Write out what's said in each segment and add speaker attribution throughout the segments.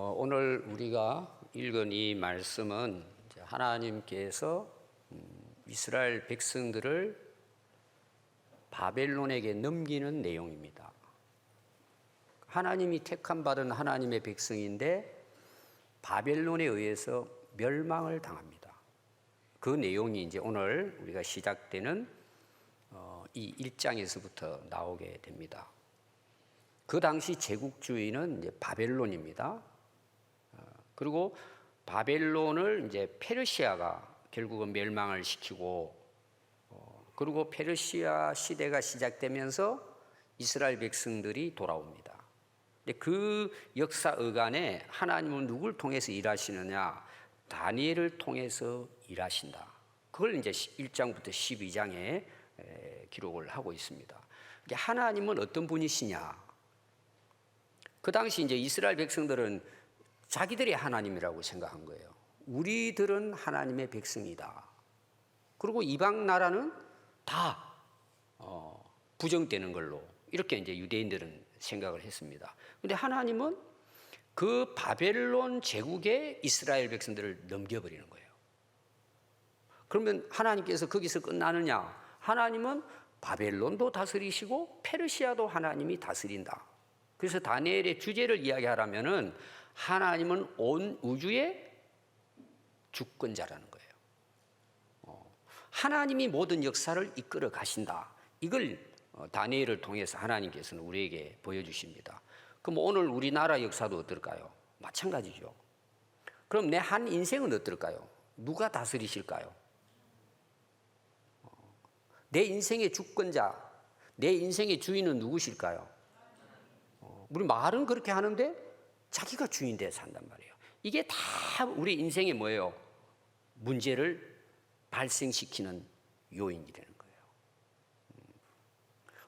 Speaker 1: 오늘 우리가 읽은 이 말씀은 하나님께서 이스라엘 백성들을 바벨론에게 넘기는 내용입니다. 하나님이 택함 받은 하나님의 백성인데 바벨론에 의해서 멸망을 당합니다. 그 내용이 이제 오늘 우리가 시작되는 이 1장에서부터 나오게 됩니다. 그 당시 제국주의는 이제 바벨론입니다. 그리고 바벨론을 이제 페르시아가 결국은 멸망을 시키고, 그리고 페르시아 시대가 시작되면서 이스라엘 백성들이 돌아옵니다. 근데 그 역사 어간에 하나님은 누굴 통해서 일하시느냐? 다니엘을 통해서 일하신다. 그걸 이제 1장부터 12장에 기록을 하고 있습니다. 하나님은 어떤 분이시냐? 그 당시 이제 이스라엘 백성들은 자기들이 하나님이라고 생각한 거예요. 우리들은 하나님의 백성이다. 그리고 이방 나라는 다 부정되는 걸로 이렇게 이제 유대인들은 생각을 했습니다. 그런데 하나님은 그 바벨론 제국에 이스라엘 백성들을 넘겨버리는 거예요. 그러면 하나님께서 거기서 끝나느냐? 하나님은 바벨론도 다스리시고 페르시아도 하나님이 다스린다. 그래서 다니엘의 주제를 이야기하라면은 하나님은 온 우주의 주권자라는 거예요. 하나님이 모든 역사를 이끌어 가신다. 이걸 다니엘을 통해서 하나님께서는 우리에게 보여주십니다. 그럼 오늘 우리나라 역사도 어떨까요? 마찬가지죠. 그럼 내 한 인생은 어떨까요? 누가 다스리실까요? 내 인생의 주권자, 내 인생의 주인은 누구실까요? 우리 말은 그렇게 하는데 자기가 주인 돼 산단 말이에요. 이게 다 우리 인생의 뭐예요? 문제를 발생시키는 요인이라는 거예요.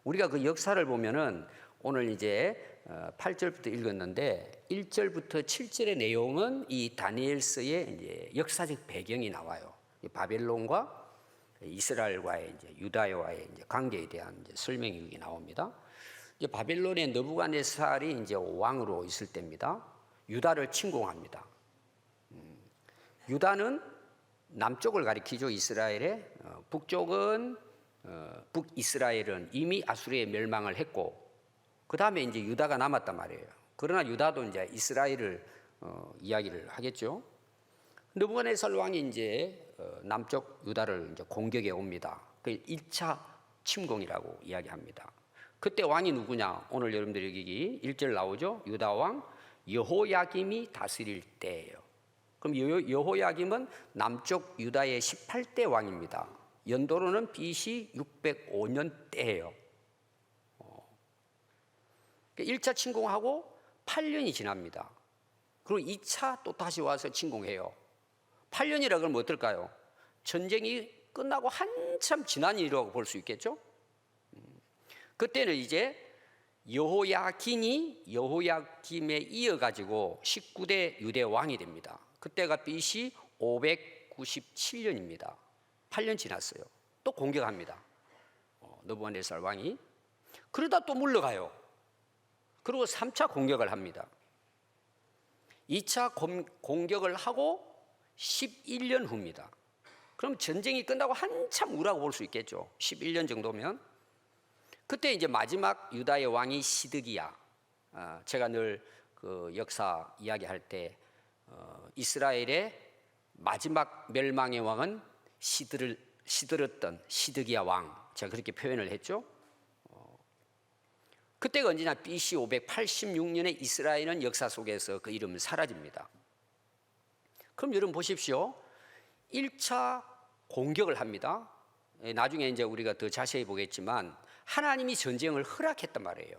Speaker 1: 우리가 그 역사를 보면은 오늘 이제 8절부터 읽었는데 1절부터 7절의 내용은 이 다니엘서의 이제 역사적 배경이 나와요. 바벨론과 이스라엘과의 이제 유다와의 이제 관계에 대한 이제 설명이 여기 나옵니다. 이제 바벨론의 느부갓네살이 이제 왕으로 있을 때입니다. 유다를 침공합니다. 유다는 남쪽을 가리키죠. 이스라엘의 북쪽은 북이스라엘은 이미 아수르에 멸망을 했고, 그 다음에 이제 유다가 남았단 말이에요. 그러나 유다도 이제 이스라엘을 이야기를 하겠죠. 느부갓네살 왕이 이제 남쪽 유다를 이제 공격해 옵니다. 그 1차 침공이라고 이야기합니다. 그때 왕이 누구냐? 오늘 여러분들이 여기 1절 나오죠? 유다 왕 여호야김이 다스릴 때예요. 그럼 여호야김은 남쪽 유다의 18대 왕입니다. 연도로는 BC 605년 때예요. 1차 침공하고 8년이 지납니다. 그리고 2차 또 다시 와서 침공해요. 8년이라 그러면 어떨까요? 전쟁이 끝나고 한참 지난 일이라고 볼 수 있겠죠? 그때는 이제 여호야김에 이어가지고 19대 유대 왕이 됩니다. 그때가 BC 597년입니다. 8년 지났어요. 또 공격합니다. 느부갓네살 왕이. 그러다 또 물러가요. 그리고 3차 공격을 합니다. 2차 공격을 하고 11년 후입니다. 그럼 전쟁이 끝나고 한참 후라고 볼 수 있겠죠. 11년 정도면. 그때 이제 마지막 유다의 왕이 시드기야. 제가 늘 그 역사 이야기할 때 이스라엘의 마지막 멸망의 왕은 시들었던 시드기야 왕. 제가 그렇게 표현을 했죠. 그때가 언제냐? BC 586년에 이스라엘은 역사 속에서 그 이름은 사라집니다. 그럼 여러분 보십시오. 1차 공격을 합니다. 나중에 이제 우리가 더 자세히 보겠지만 하나님이 전쟁을 허락했단 말이에요.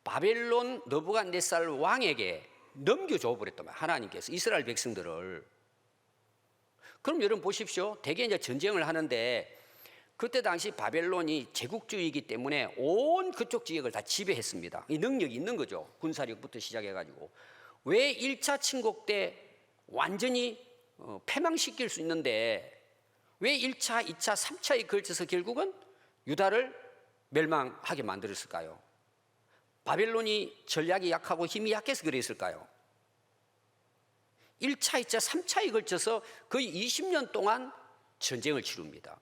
Speaker 1: 바벨론 느부갓네살 왕에게 넘겨줘 버렸단 말이에요. 하나님께서 이스라엘 백성들을. 그럼 여러분 보십시오. 대개 이제 전쟁을 하는데 그때 당시 바벨론이 제국주의이기 때문에 온 그쪽 지역을 다 지배했습니다. 이 능력이 있는 거죠. 군사력부터 시작해가지고. 왜 1차 침공 때 완전히 패망시킬 수 있는데 왜 1차, 2차, 3차에 걸쳐서 결국은 유다를 멸망하게 만들었을까요? 바벨론이 전략이 약하고 힘이 약해서 그랬을까요? 1차, 2차, 3차에 걸쳐서 거의 20년 동안 전쟁을 치릅니다.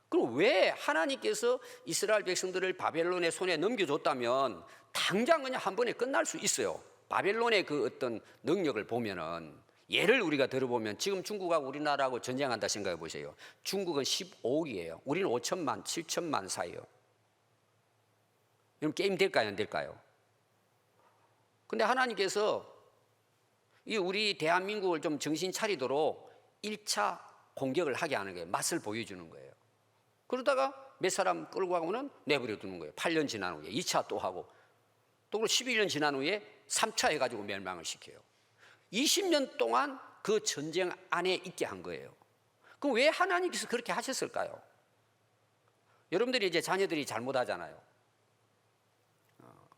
Speaker 1: 그럼 왜 하나님께서 이스라엘 백성들을 바벨론의 손에 넘겨줬다면 당장 그냥 한 번에 끝날 수 있어요. 바벨론의 그 어떤 능력을 보면은, 예를 우리가 들어보면 지금 중국하고 우리나라하고 전쟁한다 생각해 보세요. 중국은 15억이에요. 우리는 5천만, 7천만 사이요. 그럼 게임 될까요, 안 될까요? 근데 하나님께서 이 우리 대한민국을 좀 정신 차리도록 1차 공격을 하게 하는 거예요. 맛을 보여주는 거예요. 그러다가 몇 사람 끌고 가고는 내버려 두는 거예요. 8년 지난 후에 2차 또 하고, 또 11년 지난 후에 3차 해가지고 멸망을 시켜요. 20년 동안 그 전쟁 안에 있게 한 거예요. 그럼 왜 하나님께서 그렇게 하셨을까요? 여러분들이 이제 자녀들이 잘못하잖아요.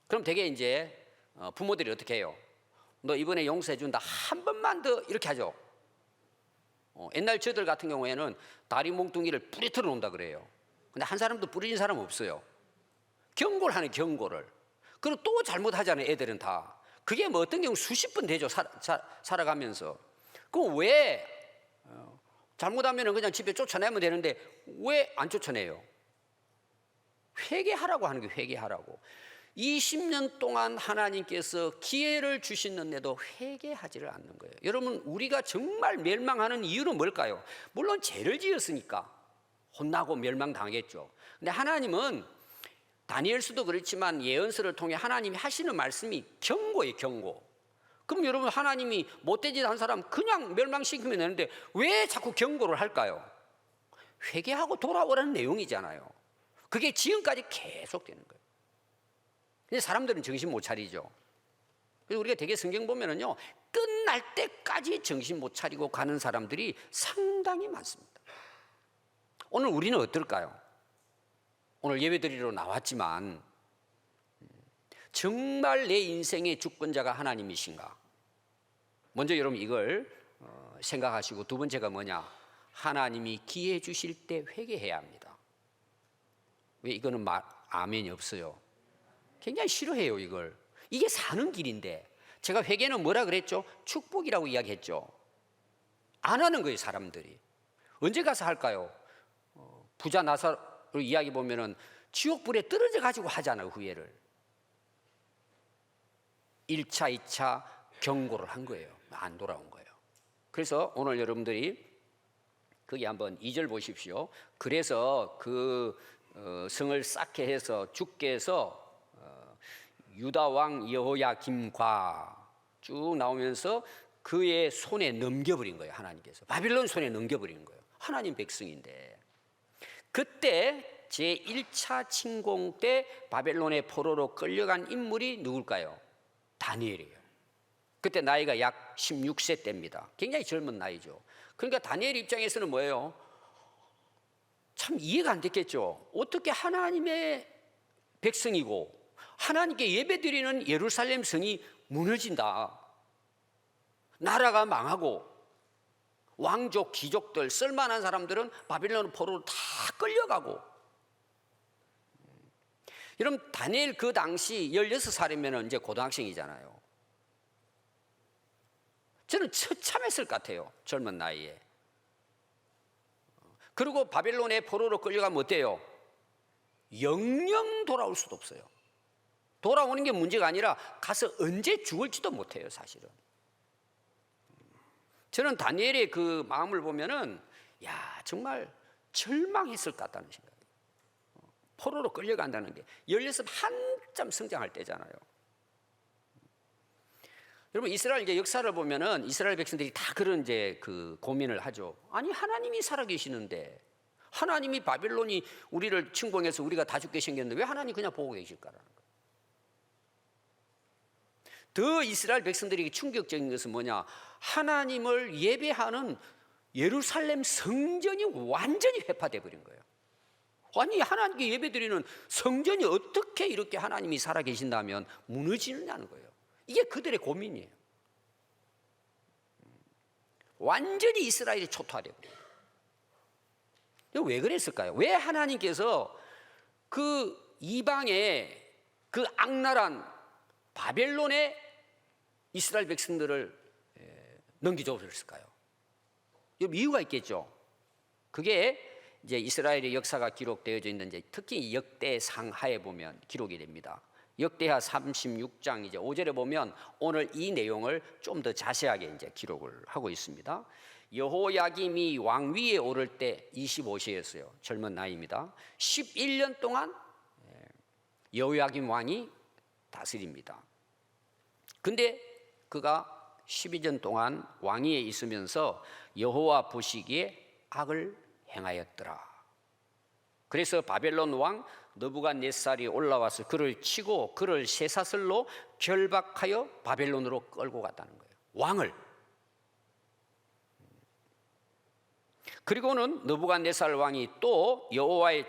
Speaker 1: 그럼 되게 이제 부모들이 어떻게 해요? 너 이번에 용서해 준다, 한 번만 더, 이렇게 하죠. 옛날 저들 같은 경우에는 다리 몽둥이를 부리틀어 놓는다 그래요. 근데 한 사람도 부러진 사람 없어요. 경고를 하는, 경고를. 그리고 또 잘못하잖아요, 애들은 다. 그게 뭐 어떤 경우 수십 번 되죠, 살아가면서. 그럼 왜 잘못하면 그냥 집에 쫓아내면 되는데 왜 안 쫓아내요? 회개하라고 하는 게, 회개하라고. 20년 동안 하나님께서 기회를 주시는데도 회개하지를 않는 거예요. 여러분, 우리가 정말 멸망하는 이유는 뭘까요? 물론 죄를 지었으니까 혼나고 멸망당하겠죠. 근데 하나님은, 다니엘서도 그렇지만 예언서를 통해 하나님이 하시는 말씀이 경고예요, 경고. 그럼 여러분, 하나님이 못된 짓 한 사람 그냥 멸망시키면 되는데 왜 자꾸 경고를 할까요? 회개하고 돌아오라는 내용이잖아요. 그게 지금까지 계속되는 거예요. 근데 사람들은 정신 못 차리죠. 그래서 우리가 되게 성경 보면은요, 끝날 때까지 정신 못 차리고 가는 사람들이 상당히 많습니다. 오늘 우리는 어떨까요? 오늘 예배드리러 나왔지만 정말 내 인생의 주권자가 하나님이신가? 먼저 여러분 이걸 생각하시고, 두 번째가 뭐냐? 하나님이 기회 주실 때 회개해야 합니다. 왜? 이거는 아멘이 없어요. 굉장히 싫어해요, 이걸. 이게 사는 길인데. 제가 회개는 뭐라 그랬죠? 축복이라고 이야기했죠. 안 하는 거예요, 사람들이. 언제 가서 할까요? 부자 나사로 이야기 보면은 지옥불에 떨어져 가지고 하잖아요, 후회를. 1차, 2차 경고를 한 거예요. 안 돌아온 거예요. 그래서 오늘 여러분들이 거기 한번 2절 보십시오. 그래서 그 성을 쌓게 해서 주께서 유다 왕 여호야김과 쭉 나오면서 그의 손에 넘겨버린 거예요. 하나님께서 바빌론 손에 넘겨버린 거예요. 하나님 백성인데. 그때 제1차 침공 때 바벨론의 포로로 끌려간 인물이 누굴까요? 다니엘이에요. 그때 나이가 약 16세 때입니다. 굉장히 젊은 나이죠. 그러니까 다니엘 입장에서는 뭐예요? 참 이해가 안 됐겠죠. 어떻게 하나님의 백성이고 하나님께 예배드리는 예루살렘 성이 무너진다, 나라가 망하고 왕족, 귀족들, 쓸만한 사람들은 바빌론 포로로 다 끌려가고. 여러분, 다니엘 그 당시 16살이면 이제 고등학생이잖아요. 저는 처참했을 것 같아요, 젊은 나이에. 그리고 바빌론의 포로로 끌려가면 어때요? 영영 돌아올 수도 없어요. 돌아오는 게 문제가 아니라 가서 언제 죽을지도 못해요, 사실은. 저는 다니엘의 그 마음을 보면은, 야, 정말 절망했을 것 같다는 생각이에요. 포로로 끌려간다는 게 16 한참 성장할 때잖아요. 여러분, 이스라엘 이제 역사를 보면은 이스라엘 백성들이 다 그런 이제 그 고민을 하죠. 아니, 하나님이 살아계시는데, 하나님이 바빌론이 우리를 침공해서 우리가 다 죽게 생겼는데 왜 하나님 그냥 보고 계실까라는 거예요. 더 이스라엘 백성들에게 충격적인 것은 뭐냐? 하나님을 예배하는 예루살렘 성전이 완전히 회파돼 버린 거예요. 아니, 하나님께 예배드리는 성전이 어떻게 이렇게 하나님이 살아계신다면 무너지느냐는 거예요. 이게 그들의 고민이에요. 완전히 이스라엘이 초토화돼 버려요. 왜 그랬을까요? 왜 하나님께서 그 이방의 그 악랄한 바벨론의 이스라엘 백성들을 넘겨줬을까요? 이유가 있겠죠. 그게 이제 이스라엘의 역사가 기록되어져 있는 이제 특히 역대상하에 보면 기록이 됩니다. 역대하 36장 이제 5절에 보면 오늘 이 내용을 좀 더 자세하게 이제 기록을 하고 있습니다. 여호야김이 왕위에 오를 때 25세였어요. 젊은 나이입니다. 11년 동안 여호야김 왕이 다스립니다. 근데 그가 12년 동안 왕위에 있으면서 여호와 보시기에 악을 행하였더라. 그래서 바벨론 왕 느부갓네살이 올라와서 그를 치고 그를 쇠사슬로 결박하여 바벨론으로 끌고 갔다는 거예요. 왕을. 그리고는 느부갓네살 왕이 또 여호와의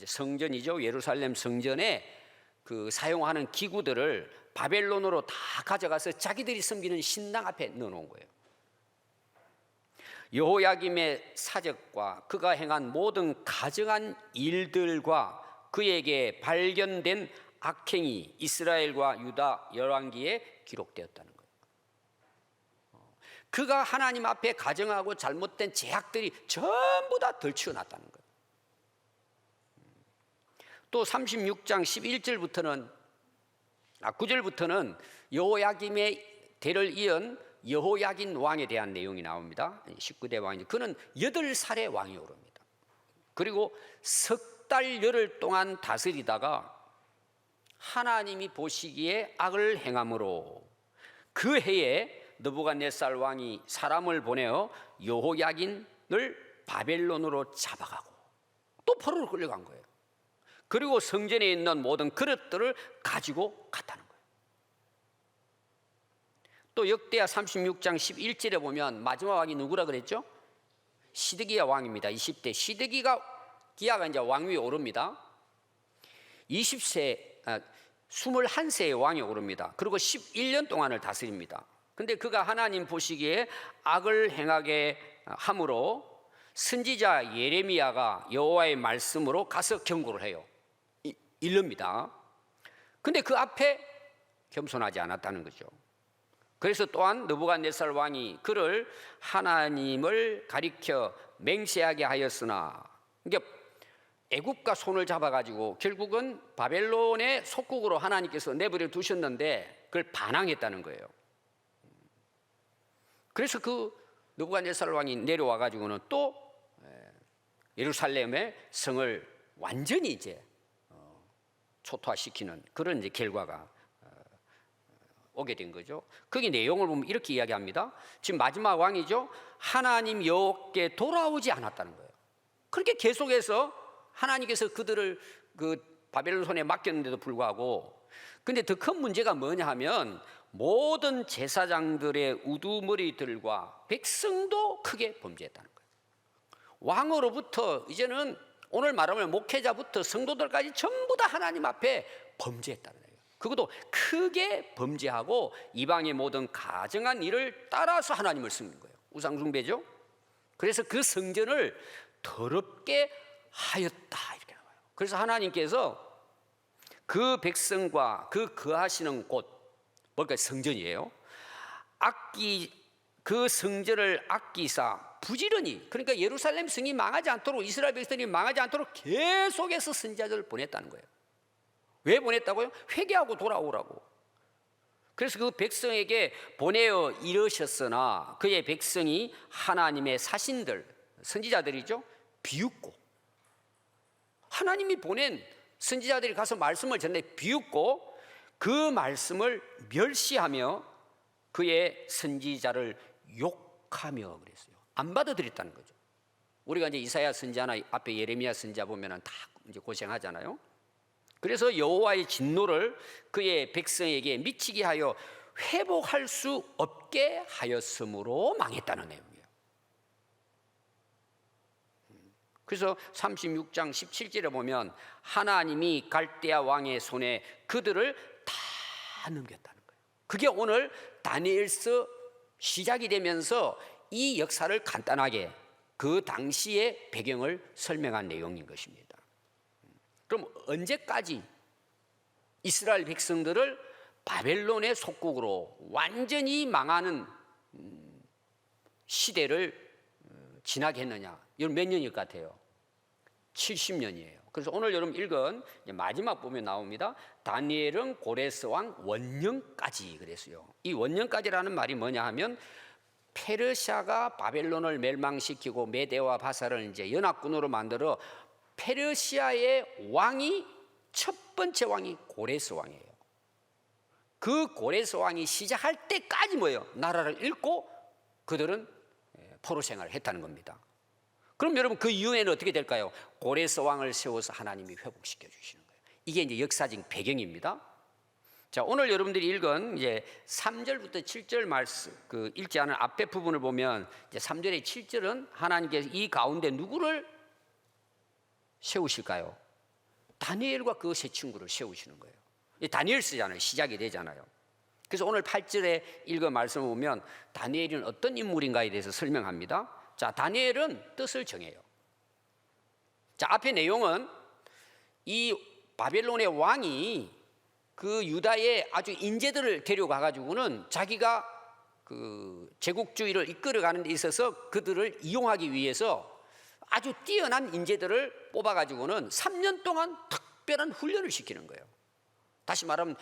Speaker 1: 성전이죠. 예루살렘 성전에 그 사용하는 기구들을 바벨론으로 다 가져가서 자기들이 섬기는 신당 앞에 넣어놓은 거예요. 여호야김의 사적과 그가 행한 모든 가증한 일들과 그에게 발견된 악행이 이스라엘과 유다 열왕기에 기록되었다는 거예요. 그가 하나님 앞에 가증하고 잘못된 죄악들이 전부 다 덜치워놨다는 거예요. 또 36장 11절부터는 9절부터는 여호야김의 대를 이은 여호야긴 왕에 대한 내용이 나옵니다. 19대 왕이 그는 8살의 왕이 오릅니다. 그리고 석 달 열흘 동안 다스리다가 하나님이 보시기에 악을 행함으로 그 해에 느부갓네살 왕이 사람을 보내어 여호야긴을 바벨론으로 잡아가고 또 포로로 끌려간 거예요. 그리고 성전에 있는 모든 그릇들을 가지고 갔다는 거예요. 또 역대하 36장 11절에 보면 마지막 왕이 누구라 그랬죠? 시드기야 왕입니다. 20대 시드기가 이제 왕위에 오릅니다. 21세의 왕이 오릅니다. 그리고 11년 동안을 다스립니다. 근데 그가 하나님 보시기에 악을 행하게 함으로 선지자 예레미야가 여호와의 말씀으로 가서 경고를 해요. 이릅니다. 근데 그 앞에 겸손하지 않았다는 거죠. 그래서 또한 느부갓네살 왕이 그를 하나님을 가리켜 맹세하게 하였으나, 그러니까 애굽과 손을 잡아가지고 결국은 바벨론의 속국으로 하나님께서 내버려 두셨는데 그걸 반항했다는 거예요. 그래서 그 느부갓네살 왕이 내려와가지고는 또 예루살렘의 성을 완전히 이제 초토화시키는 그런 이제 결과가 오게 된 거죠. 거기 내용을 보면 이렇게 이야기합니다. 지금 마지막 왕이죠. 하나님 여호와께 돌아오지 않았다는 거예요. 그렇게 계속해서 하나님께서 그들을 그 바벨론 손에 맡겼는데도 불구하고, 근데 더 큰 문제가 뭐냐 하면 모든 제사장들의 우두머리들과 백성도 크게 범죄했다는 거예요. 왕으로부터 이제는 오늘 말하면 목회자부터 성도들까지 전부 다 하나님 앞에 범죄했다는 거예요. 그것도 크게 범죄하고 이방의 모든 가증한 일을 따라서 하나님을 섬긴 거예요. 우상숭배죠. 그래서 그 성전을 더럽게 하였다 이렇게 나와요. 그래서 하나님께서 그 백성과 그 거하시는 곳, 뭘까요? 성전이에요. 그 성전을 아끼사 부지런히, 그러니까 예루살렘 성이 망하지 않도록, 이스라엘 백성이 망하지 않도록 계속해서 선지자들을 보냈다는 거예요. 왜 보냈다고요? 회개하고 돌아오라고. 그래서 그 백성에게 보내어 이르셨으나 그의 백성이 하나님의 사신들, 선지자들이죠, 비웃고, 하나님이 보낸 선지자들이 가서 말씀을 전해 비웃고 그 말씀을 멸시하며 그의 선지자를 욕하며 그랬어요. 안 받아들였다는 거죠. 우리가 이제 이사야 선지자나 앞에 예레미야 선지자 보면은 다 이제 고생하잖아요. 그래서 여호와의 진노를 그의 백성에게 미치게 하여 회복할 수 없게 하였으므로 망했다는 내용이에요. 그래서 36장 17절에 보면 하나님이 갈대아 왕의 손에 그들을 다 넘겼다는 거예요. 그게 오늘 다니엘서 시작이 되면서 이 역사를 간단하게 그 당시의 배경을 설명한 내용인 것입니다. 그럼 언제까지 이스라엘 백성들을 바벨론의 속국으로 완전히 망하는 시대를 지나게 했느냐? 여러분 몇 년일 것 같아요? 70년이에요. 그래서 오늘 여러분 읽은 마지막 보면 나옵니다. 다니엘은 고레스 왕 원년까지 그랬어요. 이 원년까지라는 말이 뭐냐 하면 페르시아가 바벨론을 멸망시키고 메대와 바사를 이제 연합군으로 만들어 페르시아의 왕이 첫 번째 왕이 고레스 왕이에요. 그 고레스 왕이 시작할 때까지 뭐예요? 나라를 잃고 그들은 포로 생활을 했다는 겁니다. 그럼 여러분 그 이후에는 어떻게 될까요? 고레스 왕을 세워서 하나님이 회복시켜 주시는 거예요. 이게 이제 역사적 배경입니다. 자, 오늘 여러분들이 읽은 이제 3절부터 7절 말씀 그 읽지 않은 앞에 부분을 보면 이제 3절에 7절은 하나님께서 이 가운데 누구를 세우실까요? 다니엘과 그 세 친구를 세우시는 거예요. 다니엘 쓰잖아요. 시작이 되잖아요. 그래서 오늘 8절에 읽은 말씀을 보면 다니엘은 어떤 인물인가에 대해서 설명합니다. 자, 다니엘은 뜻을 정해요. 자, 앞에 내용은 이 바벨론의 왕이 그 유다의 아주 인재들을 데려가 가지고는 자기가 그 제국주의를 이끌어가는 데 있어서 그들을 이용하기 위해서 아주 뛰어난 인재들을 뽑아 가지고는 3년 동안 특별한 훈련을 시키는 거예요. 다시 말하면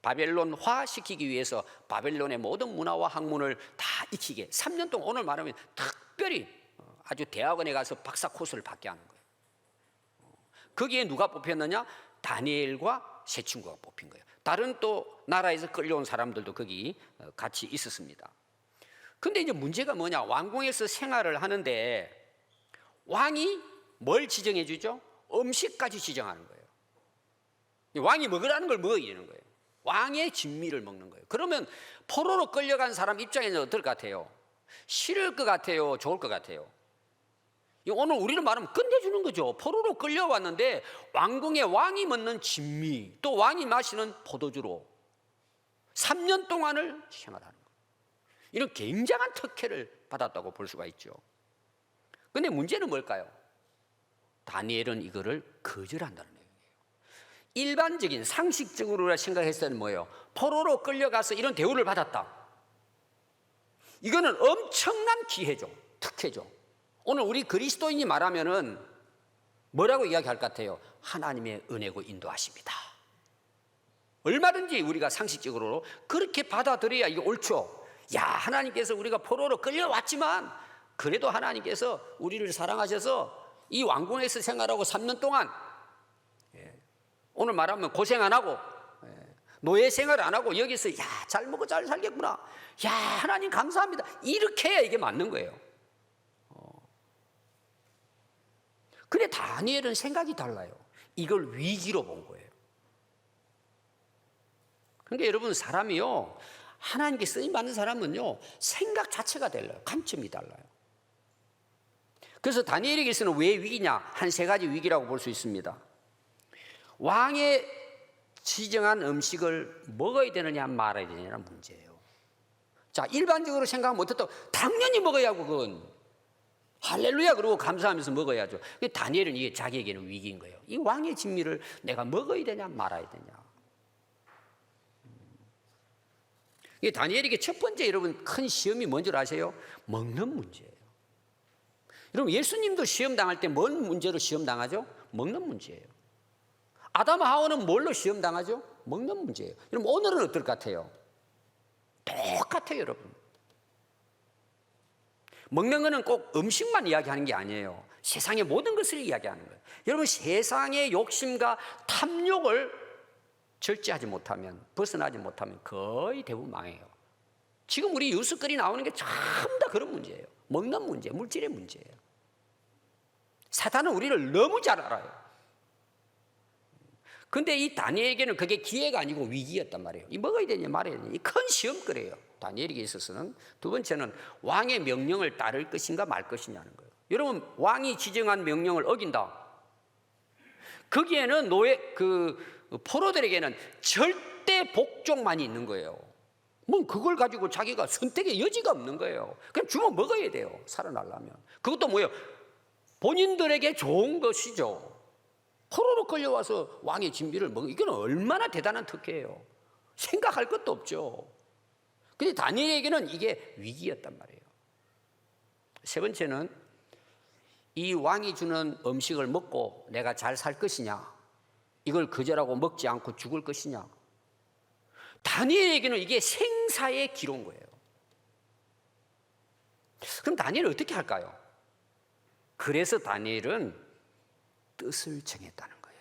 Speaker 1: 바벨론화 시키기 위해서 바벨론의 모든 문화와 학문을 다 익히게 3년 동안 오늘 말하면 특별히 아주 대학원에 가서 박사 코스를 받게 하는 거예요. 거기에 누가 뽑혔느냐? 다니엘과 세 친구가 뽑힌 거예요. 다른 또 나라에서 끌려온 사람들도 거기 같이 있었습니다. 근데 이제 문제가 뭐냐? 왕궁에서 생활을 하는데 왕이 뭘 지정해 주죠? 음식까지 지정하는 거예요. 왕이 먹으라는 걸 먹어야 되는 거예요. 왕의 진미를 먹는 거예요. 그러면 포로로 끌려간 사람 입장에는 어떨 것 같아요? 싫을 것 같아요? 좋을 것 같아요? 오늘 우리는 말하면 끝내주는 거죠. 포로로 끌려왔는데 왕궁의 왕이 먹는 진미 또 왕이 마시는 포도주로 3년 동안을 생활하는 거예요. 이런 굉장한 특혜를 받았다고 볼 수가 있죠. 그런데 문제는 뭘까요? 다니엘은 이거를 거절한다는 거예요. 일반적인 상식적으로 생각했을 때는 뭐예요? 포로로 끌려가서 이런 대우를 받았다. 이거는 엄청난 기회죠. 특혜죠. 오늘 우리 그리스도인이 말하면은 뭐라고 이야기할 것 같아요? 하나님의 은혜고 인도하십니다. 얼마든지 우리가 상식적으로 그렇게 받아들여야 이게 옳죠. 야, 하나님께서 우리가 포로로 끌려왔지만 그래도 하나님께서 우리를 사랑하셔서 이 왕궁에서 생활하고 3년 동안 오늘 말하면 고생 안 하고 노예 생활 안 하고 여기서 야, 잘 먹고 잘 살겠구나. 야, 하나님 감사합니다. 이렇게 해야 이게 맞는 거예요. 근데 다니엘은 생각이 달라요. 이걸 위기로 본 거예요. 그러니까 여러분 사람이요, 하나님께 쓰임 받는 사람은요 생각 자체가 달라요. 관점이 달라요. 그래서 다니엘에게서는 왜 위기냐? 한 세 가지 위기라고 볼 수 있습니다. 왕의 지정한 음식을 먹어야 되느냐 말아야 되느냐는 문제예요. 자, 일반적으로 생각하면 못했다고 당연히 먹어야 하고 그건 할렐루야 그러고 감사하면서 먹어야죠. 다니엘은 이게 자기에게는 위기인 거예요. 이 왕의 진미를 내가 먹어야 되냐 말아야 되냐. 이게 다니엘에게 첫 번째 여러분 큰 시험이 뭔지 아세요? 먹는 문제예요. 여러분 예수님도 시험 당할 때 뭔 문제로 시험 당하죠? 먹는 문제예요. 아담 하와는 뭘로 시험 당하죠? 먹는 문제예요. 여러분 오늘은 어떨 것 같아요? 똑같아요, 여러분. 먹는 거는 꼭 음식만 이야기하는 게 아니에요. 세상의 모든 것을 이야기하는 거예요. 여러분 세상의 욕심과 탐욕을 절제하지 못하면, 벗어나지 못하면 거의 대부분 망해요. 지금 우리 뉴스거리 나오는 게 전부 다 그런 문제예요. 먹는 문제, 물질의 문제예요. 사탄은 우리를 너무 잘 알아요. 근데 이 다니엘에게는 그게 기회가 아니고 위기였단 말이에요. 이 먹어야 되냐 말아야 되냐, 이 큰 시험거리예요. 다니엘에게 있어서는. 두 번째는 왕의 명령을 따를 것인가 말 것이냐는 거예요. 여러분 왕이 지정한 명령을 어긴다. 거기에는 포로들에게는 절대 복종만이 있는 거예요. 뭐 그걸 가지고 자기가 선택의 여지가 없는 거예요. 그냥 주워 먹어야 돼요. 살아나려면. 그것도 뭐예요? 본인들에게 좋은 것이죠. 포로로 끌려와서 왕의 진미를 먹어. 이건 얼마나 대단한 특혜예요. 생각할 것도 없죠. 근데 다니엘에게는 이게 위기였단 말이에요. 세 번째는 이 왕이 주는 음식을 먹고 내가 잘 살 것이냐, 이걸 거절하고 먹지 않고 죽을 것이냐. 다니엘에게는 이게 생사의 기로인 거예요. 그럼 다니엘은 어떻게 할까요? 그래서 다니엘은 뜻을 정했다는 거예요.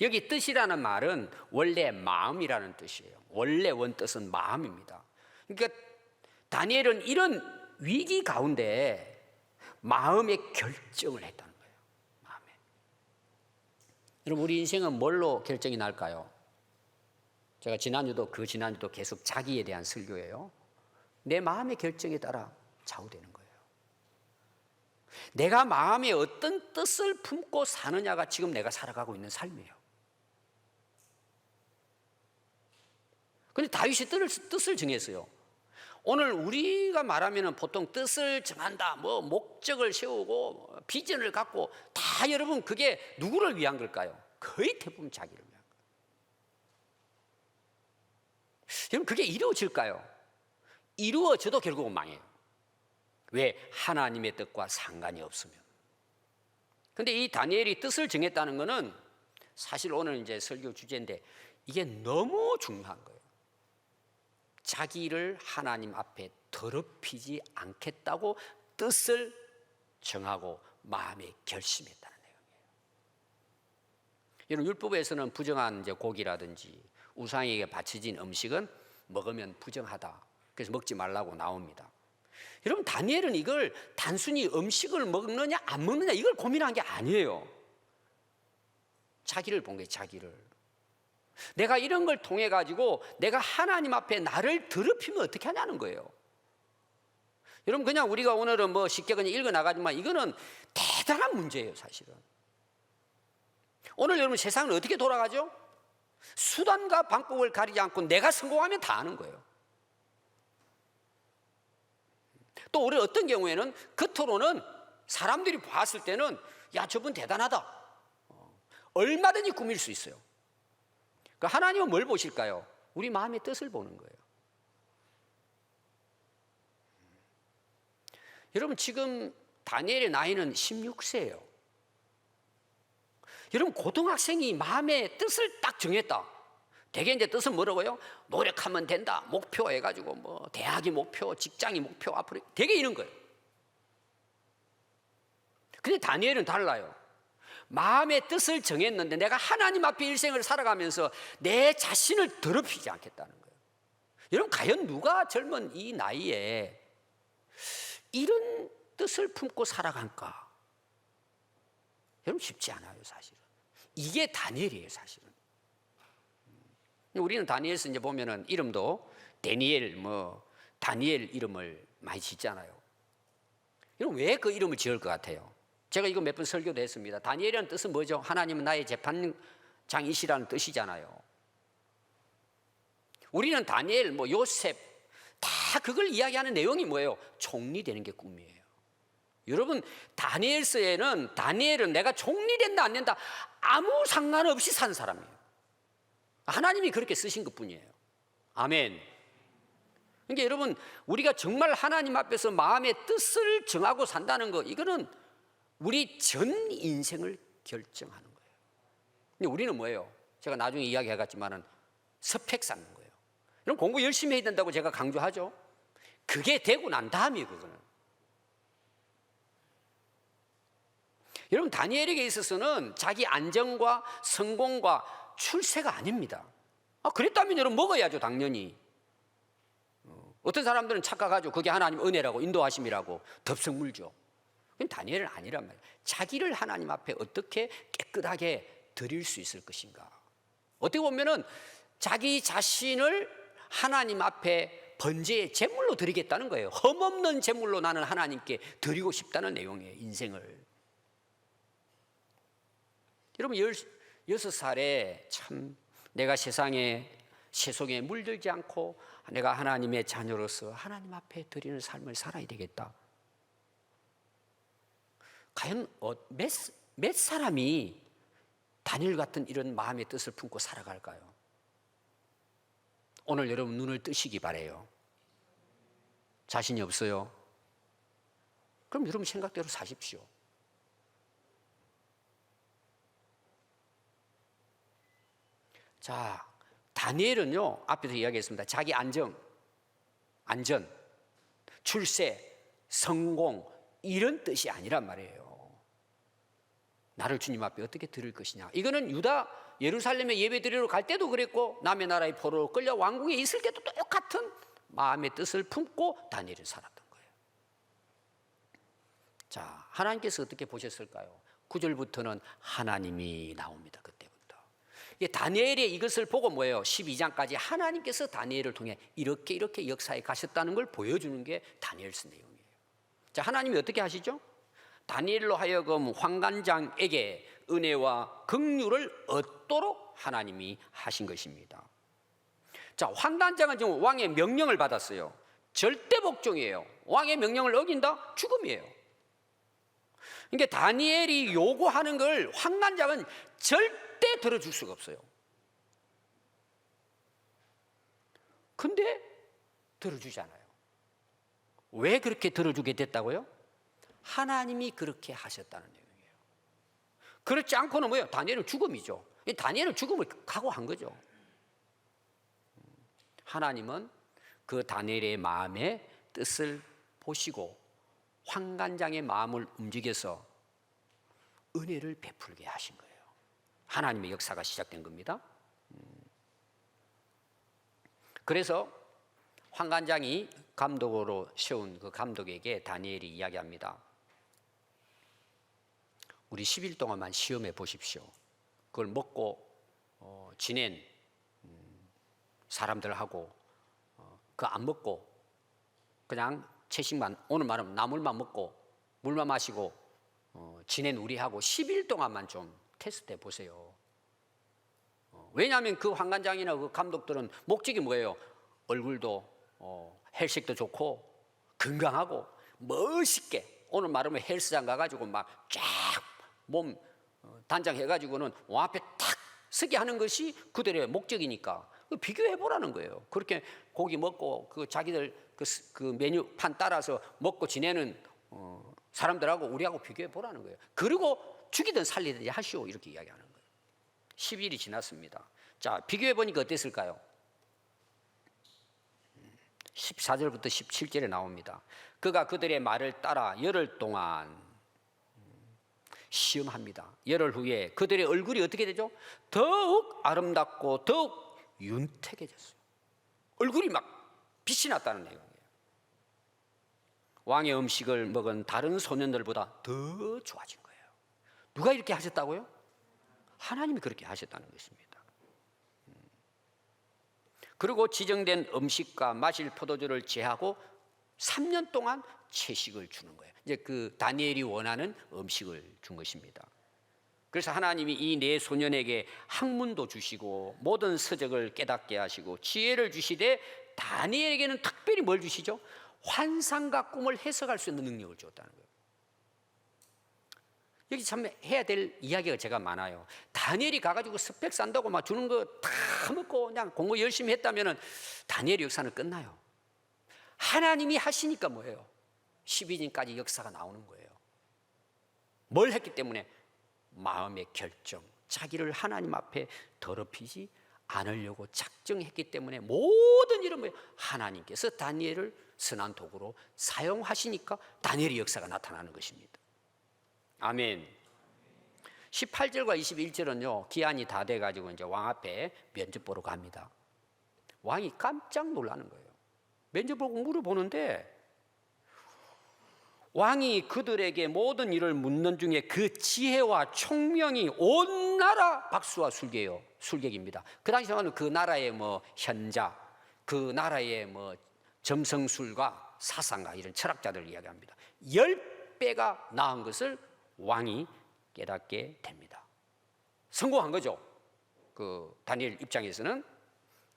Speaker 1: 여기 뜻이라는 말은 원래 마음이라는 뜻이에요. 원래 원뜻은 마음입니다. 그러니까 다니엘은 이런 위기 가운데 마음의 결정을 했다는 거예요. 마음에. 여러분, 우리 인생은 뭘로 결정이 날까요? 제가 지난주도 계속 자기에 대한 설교예요. 내 마음의 결정에 따라 좌우되는 거예요. 내가 마음에 어떤 뜻을 품고 사느냐가 지금 내가 살아가고 있는 삶이에요. 그런데 다윗이 뜻을 정했어요. 오늘 우리가 말하면 보통 뜻을 정한다, 목적을 세우고 비전을 갖고 다 여러분 그게 누구를 위한 걸까요? 거의 대부분 자기를 위한 거예요. 여러분 그게 이루어질까요? 이루어져도 결국은 망해요. 왜? 하나님의 뜻과 상관이 없으면. 근데 이 다니엘이 뜻을 정했다는 것은 사실 오늘 이제 설교 주제인데 이게 너무 중요한 거예요. 자기를 하나님 앞에 더럽히지 않겠다고 뜻을 정하고 마음에 결심했다는 내용이에요. 여러분 율법에서는 부정한 이제 고기라든지 우상에게 바쳐진 음식은 먹으면 부정하다. 그래서 먹지 말라고 나옵니다. 여러분 다니엘은 이걸 단순히 음식을 먹느냐 안 먹느냐 이걸 고민한 게 아니에요. 자기를 본 거예요. 자기를. 내가 이런 걸 통해 가지고 내가 하나님 앞에 나를 더럽히면 어떻게 하냐는 거예요. 여러분 그냥 우리가 오늘은 쉽게 그냥 읽어 나가지만 이거는 대단한 문제예요. 사실은. 오늘 여러분 세상은 어떻게 돌아가죠? 수단과 방법을 가리지 않고 내가 성공하면 다 아는 거예요. 또 우리 어떤 경우에는 겉으로는 사람들이 봤을 때는 야 저분 대단하다. 얼마든지 꾸밀 수 있어요. 그러니까 하나님은 뭘 보실까요? 우리 마음의 뜻을 보는 거예요. 여러분 지금 다니엘의 나이는 16세예요. 여러분 고등학생이 마음의 뜻을 딱 정했다. 대개 이제 뜻은 뭐라고요? 노력하면 된다. 목표 해가지고 대학이 목표, 직장이 목표 앞으로 되게 이런 거예요. 근데 다니엘은 달라요. 마음의 뜻을 정했는데 내가 하나님 앞에 일생을 살아가면서 내 자신을 더럽히지 않겠다는 거예요. 여러분 과연 누가 젊은 이 나이에 이런 뜻을 품고 살아갈까? 여러분 쉽지 않아요. 사실은. 이게 다니엘이에요. 사실은. 우리는 다니엘서 이제 보면은 이름도 데니엘, 다니엘 이름을 많이 짓잖아요. 여러분 왜 그 이름을 지을 것 같아요? 제가 이거 몇 번 설교도 했습니다. 다니엘이라는 뜻은 뭐죠? 하나님은 나의 재판장이시라는 뜻이잖아요. 우리는 다니엘, 요셉 다 그걸 이야기하는 내용이 뭐예요? 총리 되는 게 꿈이에요. 여러분 다니엘은 내가 총리 된다 안 된다 아무 상관없이 산 사람이에요. 하나님이 그렇게 쓰신 것뿐이에요. 아멘. 그러니까 여러분 우리가 정말 하나님 앞에서 마음의 뜻을 정하고 산다는 거 이거는 우리 전 인생을 결정하는 거예요. 근데 우리는 뭐예요? 제가 나중에 이야기하겠지만은 스펙 쌓는 거예요. 여러분 공부 열심히 해야 된다고 제가 강조하죠. 그게 되고 난 다음이에요. 그거는. 여러분 다니엘에게 있어서는 자기 안정과 성공과 출세가 아닙니다. 그랬다면 여러분 먹어야죠. 당연히. 어떤 사람들은 착각하죠. 그게 하나님 은혜라고 인도하심이라고 덥석 물죠. 그건 다니엘은 아니란 말이에요. 자기를 하나님 앞에 어떻게 깨끗하게 드릴 수 있을 것인가. 어떻게 보면은 자기 자신을 하나님 앞에 번제의 제물로 드리겠다는 거예요. 흠없는 제물로 나는 하나님께 드리고 싶다는 내용이에요. 인생을. 여러분 6살에 참 내가 세속에 물들지 않고 내가 하나님의 자녀로서 하나님 앞에 드리는 삶을 살아야 되겠다. 과연 몇 사람이 다니엘 같은 이런 마음의 뜻을 품고 살아갈까요? 오늘 여러분 눈을 뜨시기 바래요. 자신이 없어요? 그럼 여러분 생각대로 사십시오. 자, 다니엘은요, 앞에서 이야기했습니다. 자기 안전, 출세, 성공 이런 뜻이 아니란 말이에요. 나를 주님 앞에 어떻게 드릴 것이냐. 이거는 유다 예루살렘에 예배드리러 갈 때도 그랬고 남의 나라의 포로로 끌려 왕궁에 있을 때도 똑같은 마음의 뜻을 품고 다니엘은 살았던 거예요. 자, 하나님께서 어떻게 보셨을까요? 9절부터는 하나님이 나옵니다. 그때부터. 다니엘의 이것을 보고 뭐예요? 12장까지 하나님께서 다니엘을 통해 이렇게 역사에 가셨다는 걸 보여주는 게 다니엘서 내용이에요. 자, 하나님이 어떻게 하시죠? 다니엘로 하여금 환관장에게 은혜와 긍휼을 얻도록 하나님이 하신 것입니다. 자, 환관장은 지금 왕의 명령을 받았어요. 절대 복종이에요. 왕의 명령을 어긴다? 죽음이에요. 그러니까 다니엘이 요구하는 걸 환관장은 절대 들어줄 수가 없어요. 근데 들어주잖아요. 왜 그렇게 들어주게 됐다고요? 하나님이 그렇게 하셨다는 내용이에요. 그렇지 않고는 뭐예요? 다니엘은 죽음이죠. 다니엘은 죽음을 각오한 거죠. 하나님은 그 다니엘의 마음의 뜻을 보시고 환관장의 마음을 움직여서 은혜를 베풀게 하신 거예요. 하나님의 역사가 시작된 겁니다. 그래서 환관장이 감독으로 세운 그 감독에게 다니엘이 이야기합니다. 우리 10일 동안만 시험해 보십시오. 그걸 먹고 지낸 사람들하고 그거 안 먹고 그냥 채식만, 오늘 말하면 나물만 먹고 물만 마시고 지낸 우리하고 10일 동안만 좀 테스트해 보세요. 왜냐하면 그 환관장이나 그 감독들은 목적이 뭐예요? 얼굴도 헬식도 좋고 건강하고 멋있게, 오늘 말하면 헬스장 가가지고 막 쫙 몸 단장해가지고는 왕 앞에 탁 서게 하는 것이 그들의 목적이니까 비교해 보라는 거예요. 그렇게 고기 먹고 그 자기들 그 메뉴판 따라서 먹고 지내는 사람들하고 우리하고 비교해 보라는 거예요. 그리고 죽이든 살리든 하시오, 이렇게 이야기하는 거예요. 10일이 지났습니다. 자, 비교해 보니까 어땠을까요? 14절부터 17절에 나옵니다. 그가 그들의 말을 따라 열흘 동안 시험합니다. 열흘 후에 그들의 얼굴이 어떻게 되죠? 더욱 아름답고 더욱 윤택해졌어요. 얼굴이 막 빛이 났다는 내용이에요. 왕의 음식을 먹은 다른 소년들보다 더 좋아진 거예요. 누가 이렇게 하셨다고요? 하나님이 그렇게 하셨다는 것입니다. 그리고 지정된 음식과 마실 포도주를 제하고 3년 동안 채식을 주는 거예요. 이제 그 다니엘이 원하는 음식을 준 것입니다. 그래서 하나님이 이 네 소년에게 학문도 주시고 모든 서적을 깨닫게 하시고 지혜를 주시되 다니엘에게는 특별히 뭘 주시죠? 환상과 꿈을 해석할 수 있는 능력을 주었다는 거예요. 여기 참 해야 될 이야기가 제가 많아요. 다니엘이 가가지고 스펙 산다고 막 주는 거 다 먹고 그냥 공부 열심히 했다면은 다니엘의 역사는 끝나요. 하나님이 하시니까 뭐예요? 12진까지 역사가 나오는 거예요. 뭘 했기 때문에? 마음의 결정, 자기를 하나님 앞에 더럽히지 않으려고 작정했기 때문에 모든 일은 뭐예요? 하나님께서 다니엘을 선한 도구로 사용하시니까 다니엘의 역사가 나타나는 것입니다. 아멘. 18절과 21절은요, 기한이 다 돼가지고 이제 왕 앞에 면접 보러 갑니다. 왕이 깜짝 놀라는 거예요. 면접 보고 물어보는데 왕이 그들에게 모든 일을 묻는 중에 그 지혜와 총명이 온 나라 박수와 술객입니다. 그 당시에는 그 나라의 뭐 현자, 그 나라의 뭐 점성술가, 사상가 이런 철학자들을 이야기합니다. 10배가 나은 것을 왕이 깨닫게 됩니다. 성공한 거죠. 그 다니엘 입장에서는.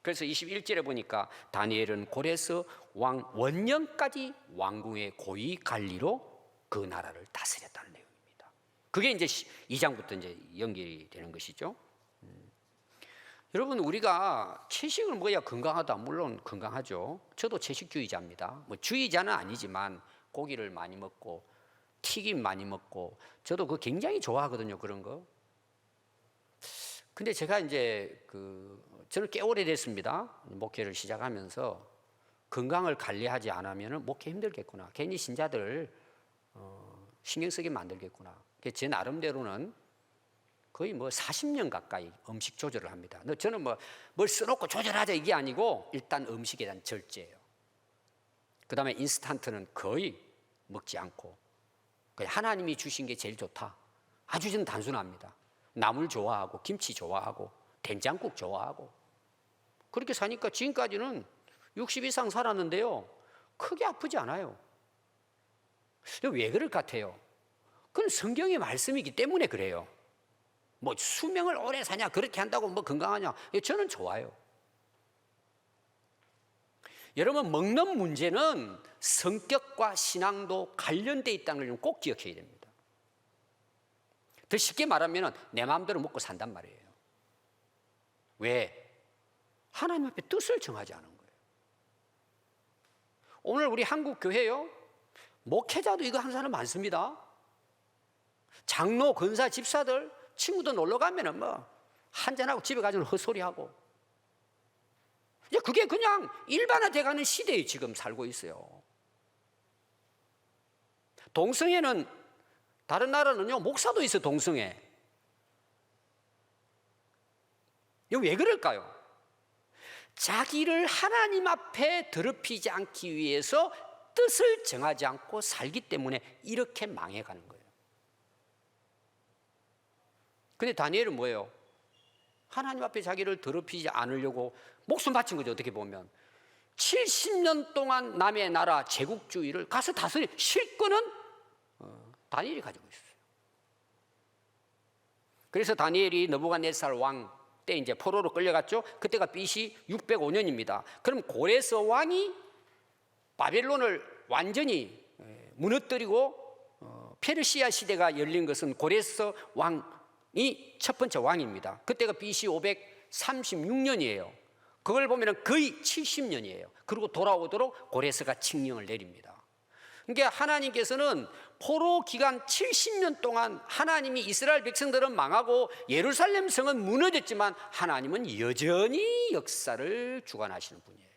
Speaker 1: 그래서 21절에 보니까 다니엘은 고레스 왕 원년까지 왕궁의 고위 관리로 그 나라를 다스렸다는 내용입니다. 그게 이제 2장부터 이제 연결이 되는 것이죠. 여러분, 우리가 채식을 먹어야 건강하다. 물론 건강하죠. 저도 채식주의자입니다. 뭐 주의자는 아니지만 고기를 많이 먹고 튀김 많이 먹고 저도 그거 굉장히 좋아하거든요. 그런 거. 근데 제가 이제 저는 꽤 오래됐습니다. 목회를 시작하면서 건강을 관리하지 않으면 목회 힘들겠구나. 괜히 신자들 신경 쓰게 만들겠구나. 제 나름대로는 거의 뭐 40년 가까이 음식 조절을 합니다. 저는 뭘 써놓고 조절하자 이게 아니고 일단 음식에 대한 절제예요. 그 다음에 인스턴트는 거의 먹지 않고 하나님이 주신 게 제일 좋다. 아주 저는 단순합니다. 나물 좋아하고 김치 좋아하고 된장국 좋아하고 그렇게 사니까 지금까지는 60 이상 살았는데요. 크게 아프지 않아요. 왜 그럴 것 같아요? 그건 성경의 말씀이기 때문에 그래요. 뭐 수명을 오래 사냐 그렇게 한다고 뭐 건강하냐 저는 좋아요. 여러분, 먹는 문제는 성격과 신앙도 관련되어 있다는 걸 꼭 기억해야 됩니다. 더 쉽게 말하면 내 마음대로 먹고 산단 말이에요. 왜? 하나님 앞에 뜻을 정하지 않은 거예요. 오늘 우리 한국 교회요, 목회자도 이거 하는 사람 많습니다. 장로, 권사, 집사들 친구들 놀러 가면은 한잔하고 집에 가서는 헛소리하고 이제 그게 그냥 일반화돼 가는 시대에 지금 살고 있어요. 동성애는 다른 나라는요 목사도 있어. 동성애. 이거 왜 그럴까요? 자기를 하나님 앞에 더럽히지 않기 위해서 뜻을 정하지 않고 살기 때문에 이렇게 망해가는 거예요. 근데 다니엘은 뭐예요? 하나님 앞에 자기를 더럽히지 않으려고 목숨 바친 거죠. 어떻게 보면 70년 동안 남의 나라 제국주의를 가서 다스린 실권은 다니엘이 가지고 있어요. 그래서 다니엘이 느부갓네살 왕 때 이제 포로로 끌려갔죠. 그때가 BC 605년입니다. 그럼 고레스 왕이 바벨론을 완전히 무너뜨리고 페르시아 시대가 열린 것은 고레스 왕이 첫 번째 왕입니다. 그때가 BC 536년이에요. 그걸 보면 거의 70년이에요. 그리고 돌아오도록 고레스가 칙령을 내립니다. 그러니까 하나님께서는 포로 기간 70년 동안 하나님이 이스라엘 백성들은 망하고 예루살렘 성은 무너졌지만 하나님은 여전히 역사를 주관하시는 분이에요.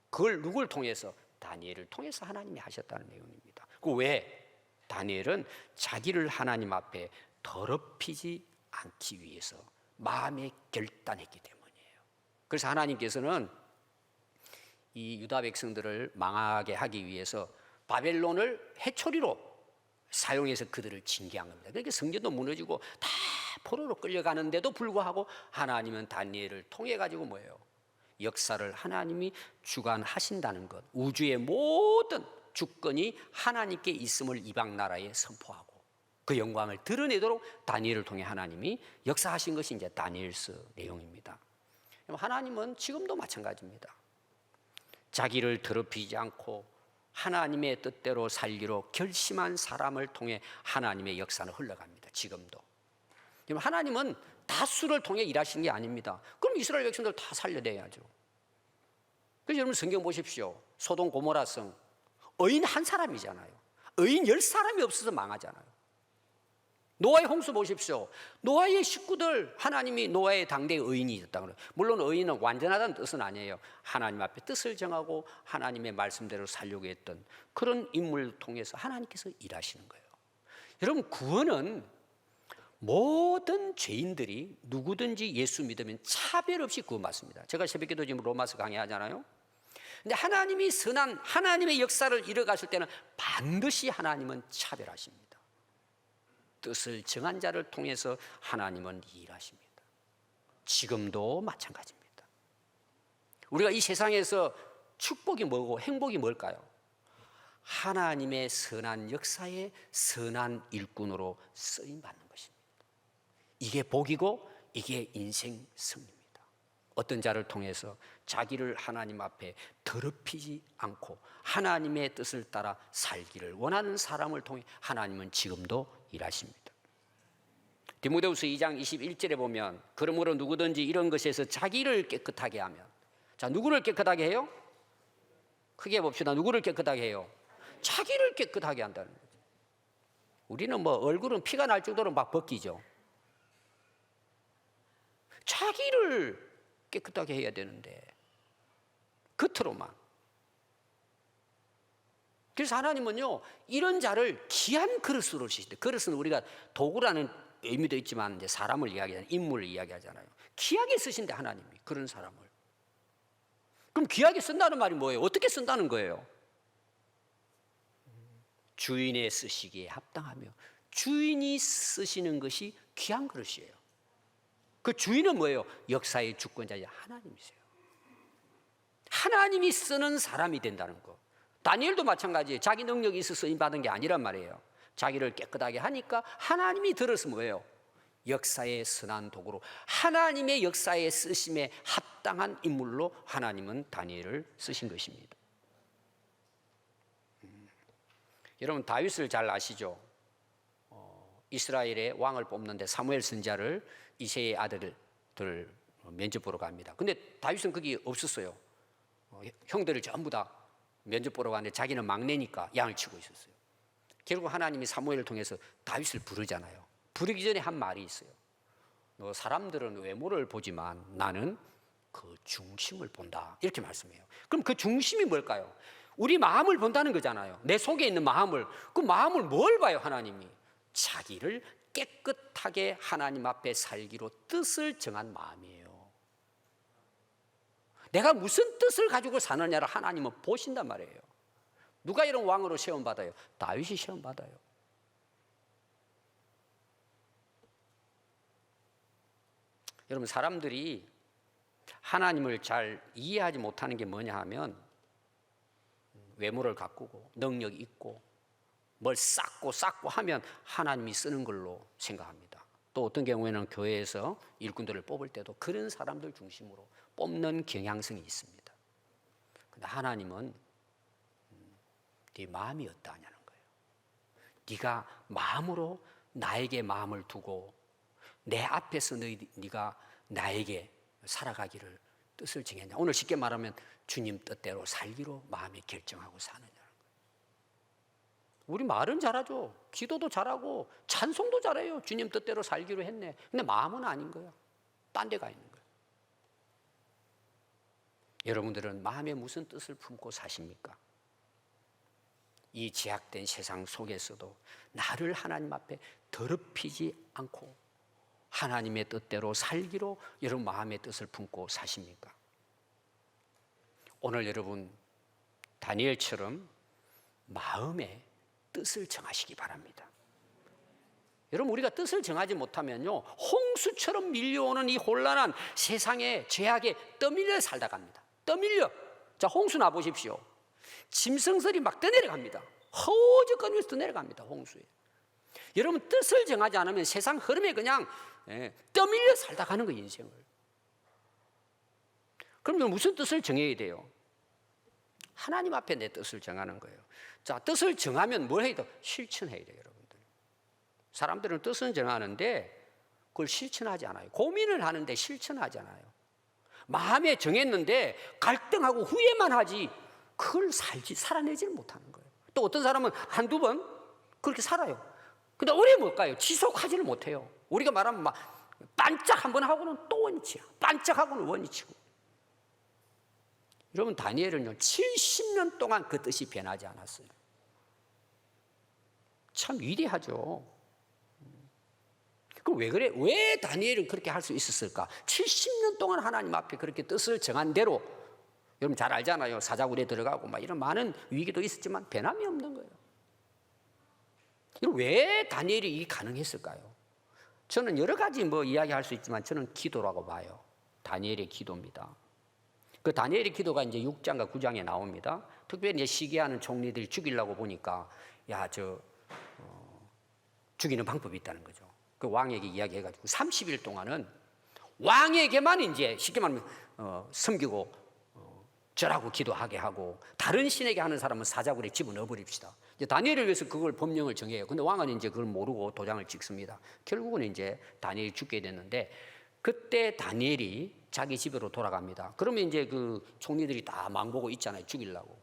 Speaker 1: 그걸 누굴 통해서? 다니엘을 통해서 하나님이 하셨다는 내용입니다. 그 왜? 다니엘은 자기를 하나님 앞에 더럽히지 않기 위해서 마음에 결단했기 때문이에요. 그래서 하나님께서는 이 유다 백성들을 망하게 하기 위해서 바벨론을 해초리로 사용해서 그들을 징계한 겁니다. 그러니까 성전도 무너지고 다 포로로 끌려가는데도 불구하고 하나님은 다니엘을 통해 가지고 뭐예요? 역사를 하나님이 주관하신다는 것, 우주의 모든 주권이 하나님께 있음을 이방 나라에 선포하고 그 영광을 드러내도록 다니엘을 통해 하나님이 역사하신 것이 이제 다니엘서 내용입니다. 하나님은 지금도 마찬가지입니다. 자기를 더럽히지 않고 하나님의 뜻대로 살기로 결심한 사람을 통해 하나님의 역사는 흘러갑니다. 지금도. 하나님은 다수를 통해 일하시는 게 아닙니다. 그럼 이스라엘 백성들 다 살려내야죠. 그래서 여러분 성경 보십시오. 소돔 고모라 성 의인 한 사람이잖아요. 의인 10사람이 없어서 망하잖아요. 노아의 홍수 보십시오. 노아의 식구들 하나님이 노아의 당대의 의인이 있었다고 그래요. 물론 의인은 완전하다는 뜻은 아니에요. 하나님 앞에 뜻을 정하고 하나님의 말씀대로 살려고 했던 그런 인물을 통해서 하나님께서 일하시는 거예요. 여러분 구원은 모든 죄인들이 누구든지 예수 믿으면 차별 없이 구원받습니다. 제가 새벽기도 지금 로마서 강의하잖아요. 근데 하나님이 선한 하나님의 역사를 이뤄가실 때는 반드시 하나님은 차별하십니다. 뜻을 정한 자를 통해서 하나님은 일하십니다. 지금도 마찬가지입니다. 우리가 이 세상에서 축복이 뭐고 행복이 뭘까요? 하나님의 선한 역사에 선한 일꾼으로 쓰임받는 것입니다. 이게 복이고 이게 인생 승리입니다. 어떤 자를 통해서 자기를 하나님 앞에 더럽히지 않고 하나님의 뜻을 따라 살기를 원하는 사람을 통해 하나님은 지금도 일하십니다. 디모데후서 2장 21절에 보면 그러므로 누구든지 이런 것에서 자기를 깨끗하게 하면, 자, 누구를 깨끗하게 해요? 크게 봅시다. 누구를 깨끗하게 해요? 자기를 깨끗하게 한다는 거죠. 우리는 뭐 얼굴은 피가 날 정도로 막 벗기죠. 자기를 깨끗하게 해야 되는데 겉으로만. 그래서 하나님은요, 이런 자를 귀한 그릇으로 쓰시대. 그릇은 우리가 도구라는 의미도 있지만 이제 사람을 이야기하잖아요. 인물을 이야기하잖아요. 귀하게 쓰신대 하나님이 그런 사람을. 그럼 귀하게 쓴다는 말이 뭐예요? 어떻게 쓴다는 거예요? 주인의 쓰시기에 합당하며, 주인이 쓰시는 것이 귀한 그릇이에요. 그 주인은 뭐예요? 역사의 주권자인 하나님이세요. 하나님이 쓰는 사람이 된다는 거. 다니엘도 마찬가지예요. 자기 능력이 있어서 쓰임 받은 게 아니란 말이에요. 자기를 깨끗하게 하니까 하나님이 들어서 뭐예요? 역사의 선한 도구로, 하나님의 역사에 쓰심에 합당한 인물로 하나님은 다니엘을 쓰신 것입니다. 여러분, 다윗을 잘 아시죠? 이스라엘의 왕을 뽑는데 사무엘 선지자를 이새의 아들들 면접 보러 갑니다. 근데 다윗은 거기 없었어요. 형들을 전부 다 면접 보러 가는데 자기는 막내니까 양을 치고 있었어요. 결국 하나님이 사무엘을 통해서 다윗을 부르잖아요. 부르기 전에 한 말이 있어요. 너 사람들은 외모를 보지만 나는 그 중심을 본다. 이렇게 말씀해요. 그럼 그 중심이 뭘까요? 우리 마음을 본다는 거잖아요. 내 속에 있는 마음을. 그 마음을 뭘 봐요, 하나님이? 자기를 깨끗하게 하나님 앞에 살기로 뜻을 정한 마음이에요. 내가 무슨 뜻을 가지고 사느냐를 하나님은 보신단 말이에요. 누가 이런 왕으로 시험받아요? 다윗이 시험받아요. 여러분, 사람들이 하나님을 잘 이해하지 못하는 게 뭐냐 하면 외모를 가꾸고 능력이 있고 뭘 쌓고 하면 하나님이 쓰는 걸로 생각합니다. 또 어떤 경우에는 교회에서 일꾼들을 뽑을 때도 그런 사람들 중심으로 뽑는 경향성이 있습니다. 근데 하나님은 네 마음이 어떠하냐는 거예요. 네가 마음으로 나에게 마음을 두고 내 앞에서 네가 나에게 살아가기를 뜻을 정했냐. 오늘 쉽게 말하면 주님 뜻대로 살기로 마음에 결정하고 사느냐는 거예요. 우리 말은 잘하죠. 기도도 잘하고 찬송도 잘해요. 주님 뜻대로 살기로 했네. 근데 마음은 아닌 거예요. 딴 데 가 있는 거예요. 여러분들은 마음에 무슨 뜻을 품고 사십니까? 이 제약된 세상 속에서도 나를 하나님 앞에 더럽히지 않고 하나님의 뜻대로 살기로 여러분 마음의 뜻을 품고 사십니까? 오늘 여러분 다니엘처럼 마음의 뜻을 정하시기 바랍니다. 여러분, 우리가 뜻을 정하지 못하면요, 홍수처럼 밀려오는 이 혼란한 세상의 죄악에 떠밀려 살다 갑니다. 떠밀려. 자, 홍수 나 보십시오. 짐승들이 막 떠내려갑니다. 허우적거리면서 떠내려갑니다. 홍수에. 여러분, 뜻을 정하지 않으면 세상 흐름에 그냥 떠밀려 살다 가는 거예요, 인생을. 그럼 무슨 뜻을 정해야 돼요? 하나님 앞에 내 뜻을 정하는 거예요. 자, 뜻을 정하면 뭘 해야 돼요? 실천해야 돼요, 여러분들. 사람들은 뜻은 정하는데 그걸 실천하지 않아요. 고민을 하는데 실천하지 않아요. 마음에 정했는데 갈등하고 후회만 하지 그걸 살아내지를 못하는 거예요. 또 어떤 사람은 한두 번 그렇게 살아요. 근데 오래 못 가요. 지속하지를 못해요. 우리가 말하면 막 반짝 한 번 하고는 또 원위치야. 반짝하고는 원위치고. 여러분, 다니엘은요 70년 동안 그 뜻이 변하지 않았어요. 참 위대하죠. 그럼 왜 그래? 왜 다니엘은 그렇게 할 수 있었을까? 70년 동안 하나님 앞에 그렇게 뜻을 정한 대로, 여러분 잘 알잖아요. 사자굴에 들어가고 막 이런 많은 위기도 있었지만 변함이 없는 거예요. 왜 다니엘이 이게 가능했을까요? 저는 여러 가지 이야기할 수 있지만 저는 기도라고 봐요. 다니엘의 기도입니다. 그 다니엘의 기도가 이제 6장과 9장에 나옵니다. 특별히 이제 시기하는 총리들이 죽이려고 보니까 죽이는 방법이 있다는 거죠. 그 왕에게 이야기해가지고 30일 동안은 왕에게만 이제 쉽게 말하면 섬기고 절하고 기도하게 하고 다른 신에게 하는 사람은 사자굴에 집어넣어 버립시다. 이제 다니엘을 위해서 그걸 법령을 정해요. 근데 왕은 이제 그걸 모르고 도장을 찍습니다. 결국은 이제 다니엘이 죽게 됐는데, 그때 다니엘이 자기 집으로 돌아갑니다. 그러면 이제 그 총리들이 다 망보고 있잖아요. 죽이려고.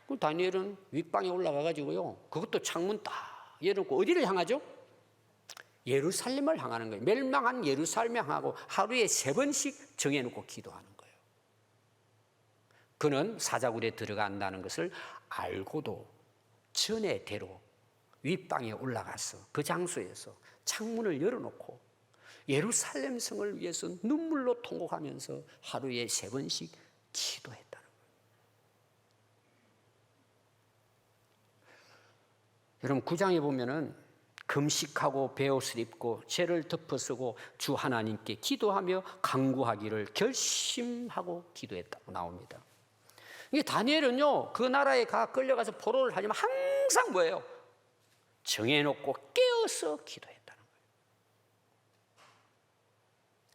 Speaker 1: 그럼 다니엘은 윗방에 올라가 가지고요, 그것도 창문 딱 열어놓고 어디를 향하죠? 예루살렘을 향하는 거예요. 멸망한 예루살렘을 향하고 하루에 3번씩 정해놓고 기도하는 거예요. 그는 사자굴에 들어간다는 것을 알고도 전에대로 윗방에 올라가서 그 장소에서 창문을 열어놓고 예루살렘 성을 위해서 눈물로 통곡하면서 하루에 3번씩 기도했다는 거예요. 여러분 9장에 보면은 금식하고 베옷을 입고 죄를 덮어쓰고 주 하나님께 기도하며 간구하기를 결심하고 기도했다고 나옵니다. 이게 다니엘은요, 그 나라에 끌려가서 포로를 하지만 항상 뭐예요? 정해놓고 깨어서 기도했다는 거예요.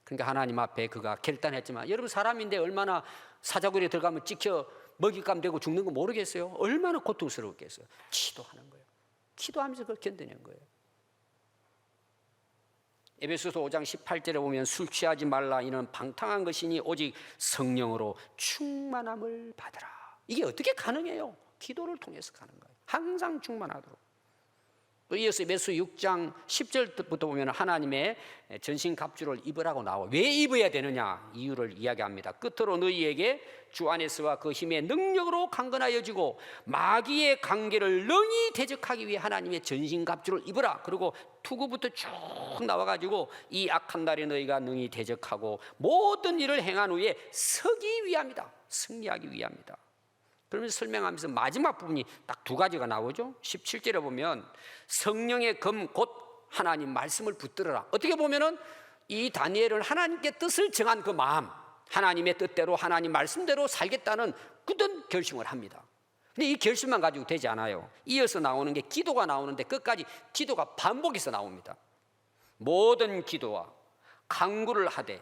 Speaker 1: 그러니까 하나님 앞에 그가 결단했지만, 여러분 사람인데 얼마나 사자굴에 들어가면 찍혀 먹잇감 되고 죽는 거 모르겠어요? 얼마나 고통스러웠겠어요? 기도하는 거예요. 기도하면서 그걸 견뎌낸 거예요. 에베소서 5장 18절에 보면 술 취하지 말라, 이는 방탕한 것이니 오직 성령으로 충만함을 받으라. 이게 어떻게 가능해요? 기도를 통해서 가는 거예요. 항상 충만하도록. 또 이어서 에베소 6장 10절부터 보면 하나님의 전신갑주를 입으라고 나와. 왜 입어야 되느냐 이유를 이야기합니다. 끝으로 너희에게 주 안에서와 그 힘의 능력으로 강건하여지고 마귀의 관계를 능히 대적하기 위해 하나님의 전신갑주를 입으라. 그리고 투구부터 쭉 나와가지고 이 악한 날에 너희가 능히 대적하고 모든 일을 행한 후에 서기 위함이다. 승리하기 위함이다. 그러면서 설명하면서 마지막 부분이 딱 2가지가 나오죠. 17절에 보면 성령의 검 곧 하나님 말씀을 붙들어라. 어떻게 보면은 이 다니엘은 하나님께 뜻을 정한 그 마음, 하나님의 뜻대로 하나님 말씀대로 살겠다는 굳은 결심을 합니다. 근데 이 결심만 가지고 되지 않아요. 이어서 나오는 게 기도가 나오는데 끝까지 기도가 반복해서 나옵니다. 모든 기도와 간구를 하되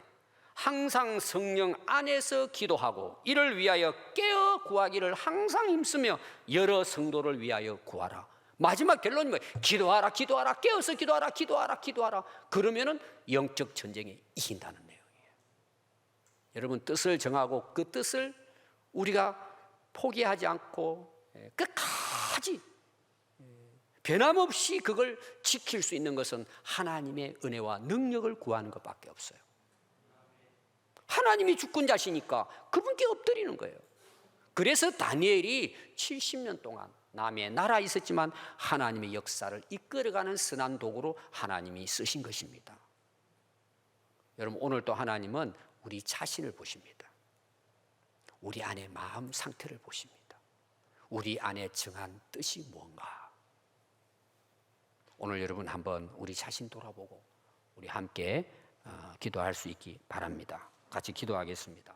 Speaker 1: 항상 성령 안에서 기도하고 이를 위하여 깨어 구하기를 항상 힘쓰며 여러 성도를 위하여 구하라. 마지막 결론이 뭐예요? 기도하라, 기도하라, 깨어서 기도하라, 기도하라, 기도하라. 그러면은 영적 전쟁에 이긴다는 내용이에요. 여러분 뜻을 정하고 그 뜻을 우리가 포기하지 않고 끝까지 변함없이 그걸 지킬 수 있는 것은 하나님의 은혜와 능력을 구하는 것밖에 없어요. 하나님이 주권자시니까 그분께 엎드리는 거예요. 그래서 다니엘이 70년 동안 남의 나라에 있었지만 하나님의 역사를 이끌어가는 선한 도구로 하나님이 쓰신 것입니다. 여러분 오늘도 하나님은 우리 자신을 보십니다. 우리 안의 마음 상태를 보십니다. 우리 안에 정한 뜻이 무언가. 오늘 여러분 한번 우리 자신 돌아보고 우리 함께 기도할 수 있기 바랍니다. 같이 기도하겠습니다.